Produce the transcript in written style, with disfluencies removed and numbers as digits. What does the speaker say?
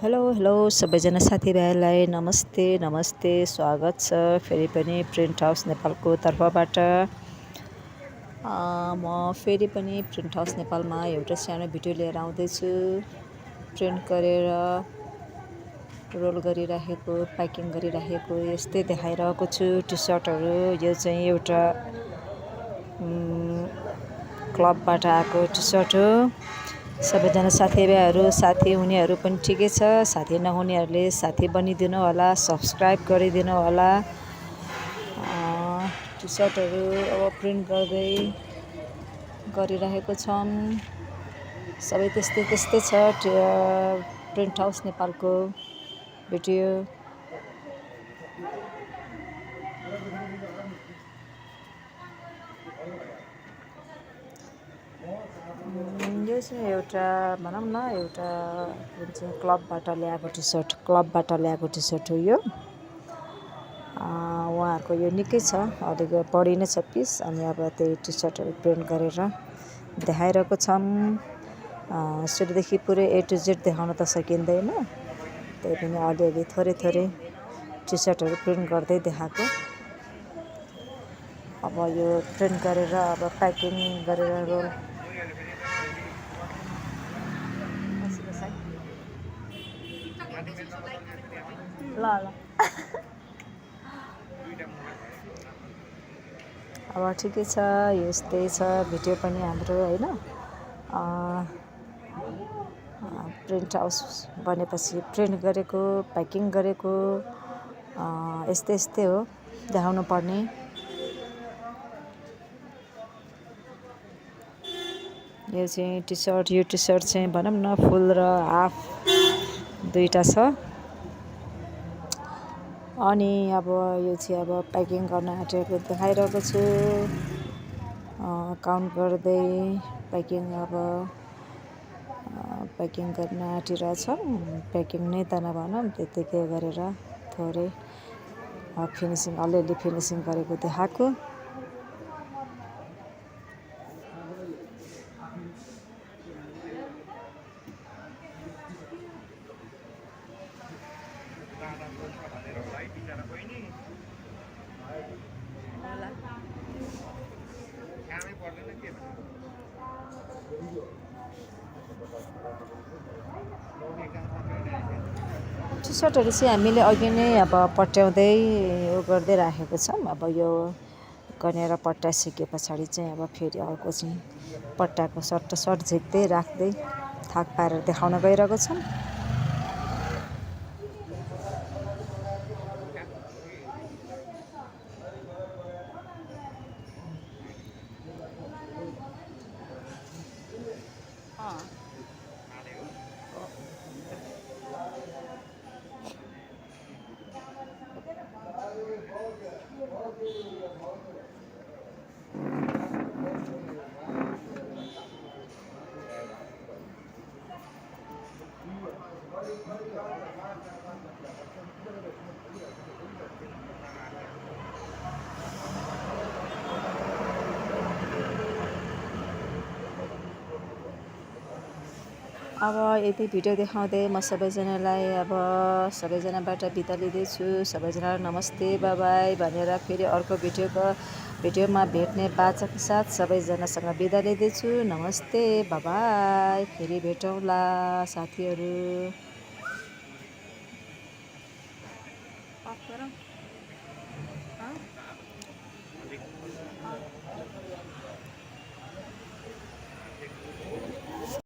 Hello hello सबैजना साथीभाइलाई नमस्ते नमस्ते स्वागत छ फेरि पनि प्रिन्ट हाउस नेपालको तर्फबाट। म फेरि पनि प्रिन्ट हाउस नेपालमा एउटा सानो भिडियो लिएर आउँदैछु। प्रिन्ट गरेर रोल गरिराखेको प्याकिङ गरिराखेको यस्तै देखाइरहेको छु टी सर्टहरू। यो चाहिँ एउटा क्लबबाट आएको टी सर्ट हो। सबैजना साथीभाइहरू साथी हुनेहरू पनि ठिकै छ, साथी नहुनेहरूले साथी बनिदिनु होला, सब्सक्राइब गरिदिनु होला। टी सर्टहरू अब प्रिन्ट गरिरहेको छौँ। सबै त्यस्तै छ प्रिन्ट हाउस नेपालको भिडियो। यो चाहिँ एउटा भनौँ न एउटा जुन चाहिँ क्लबबाट ल्याएको टी सर्ट हो यो। उहाँहरूको यो निकै छ, अलिक बढी नै छ पिस। अनि अब त्यही टी सर्टहरू प्रिन्ट गरेर देखाइरहेको छौँ। सुरुदेखि पुरै A to Z देखाउन त सकिँदैन, त्यही पनि अलिअलि थोरै टी सर्टहरू प्रिन्ट गर्दै देखाएको। अब यो प्रिन्ट गरेर अब प्याकिङ गरेर रोल ल अब ठिकै छ, यस्तै छ भिडियो पनि हाम्रो होइन। प्रिन्ट हाउस भनेपछि प्रिन्ट गरेको प्याकिङ गरेको यस्तै हो देखाउनु पर्ने। यो चाहिँ टी सर्ट चाहिँ भनौँ न फुल र हाफ दुईवटा छ। अनि अब यो चाहिँ अब प्याकिङ गर्न आँटेको देखाइरहेको छु। काउन्ट गर्दै प्याकिङ गर्न आँटिरहेछौँ। प्याकिङ नै त नभनौँ, त्यत्तिकै गरेर थोरै अलिअलि फिनिसिङ गरेको देखाएको। टी सर्टहरू चाहिँ हामीले अघि नै अब पट्याउँदै गर्दै राखेको छौँ। अब यो गनेर पट्याइसके पछाडि चाहिँ अब फेरि अर्को चाहिँ पट्टाएको सर्ट झिक्दै राख्दै थाक पारेर देखाउन गइरहेको छौँ। अब यति भिडियो देखाउँदै म सबैजनाबाट बिदा लिँदैछु। सबैजनालाई नमस्ते बाई भनेर फेरि अर्को भिडियोमा भेट्ने बाचाको साथ सबैजनासँग बिदा लिँदैछु। नमस्ते बाई, फेरि भेटौँला साथीहरू।